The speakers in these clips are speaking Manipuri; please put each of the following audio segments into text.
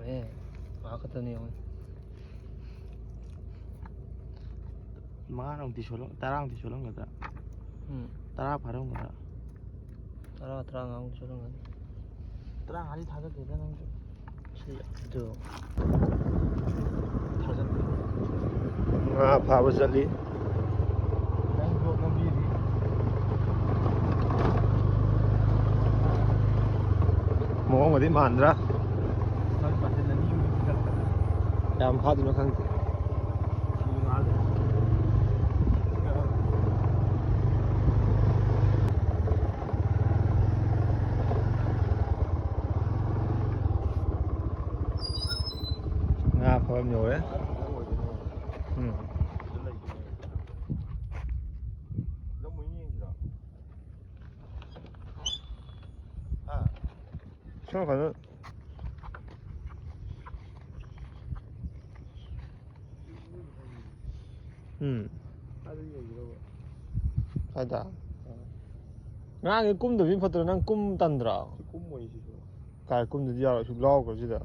네, 막았더니 Mangan di Solo, tarang di Solo nggak tak? Tarang baru nggak tak? terang ang susunod. Tarang hari thada deda nang jo. Ito. Thada. Nga phaba chali Nang jo nang biri. mo ngadi mandra Nang pati nani yung kita. yam phadu na khangti Yung ada. nga phaba nhiều đấy 생각하는 살다 nga cái cung từ viên phật năng cung tần ra Cũng mấy gì rồi. cái cung từ giờ chụp lo của gì đó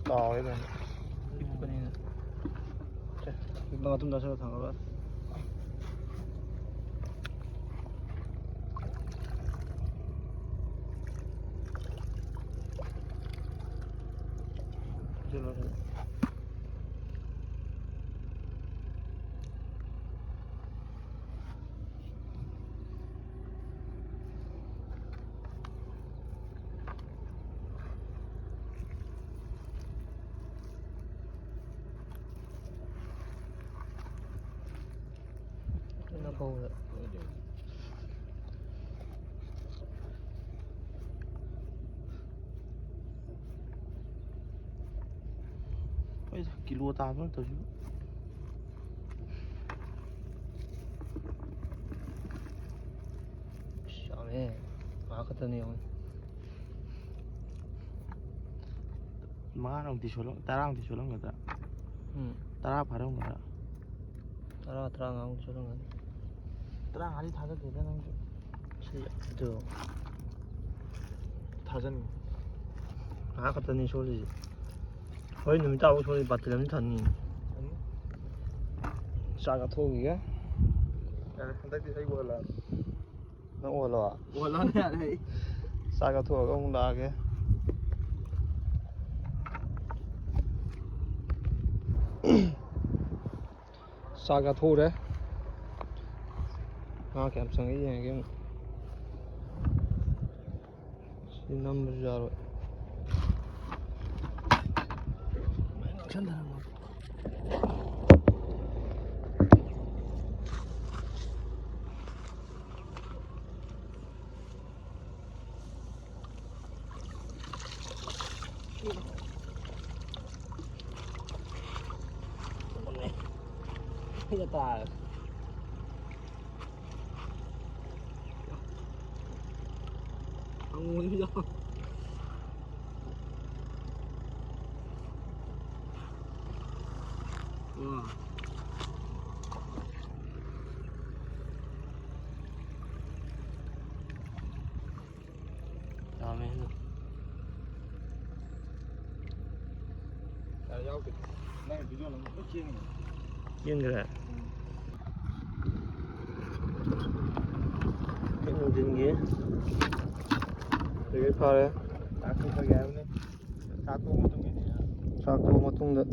to ấy rồi 이쁘니는. 자, 이따가 좀 다시 담가봐. nó khô rồi. Bây giờ kilo ta vẫn tới chứ. 네, 막았더니 Mangan di Solo, tarang di Solo nggak tak? Tarang baru nggak tak? terang ang susunod. Tarang hari thada deda nang jo. ito. Thada nih. 막았더니 소리. 거의 놈이 따고 소리 맞더니 탔니. 싸가 토기가 Hãy subscribe cho kênh Ghiền Mì Gõ để không bỏ lỡ nó ủa lo Ủa lo nè đây. 싸가 토가 ông đa cái 싸가 토 đấy nga kèm sang cái gì này cái xin năm bây giờ rồi Chân thật không? Bây giờ Ang ulo. Wow. 다음에 해서 Tại giao kịch. Này ví dụ là một chiên này. yên rồi cái người trên ghế cái pha đấy Aku pakai ini. Satu macam ini ya. 사고 matungda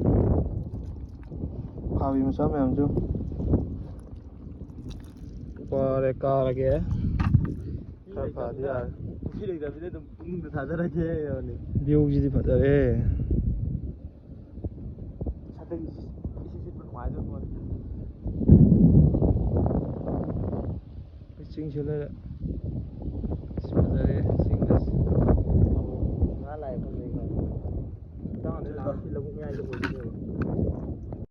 가위 무sam에 암주 qua karage karpa dia Kusi lagi tapi itu pun sadar aja ya nih. biogji di padare từng xịt bên ngoài thôi luôn. Cái chính chứ là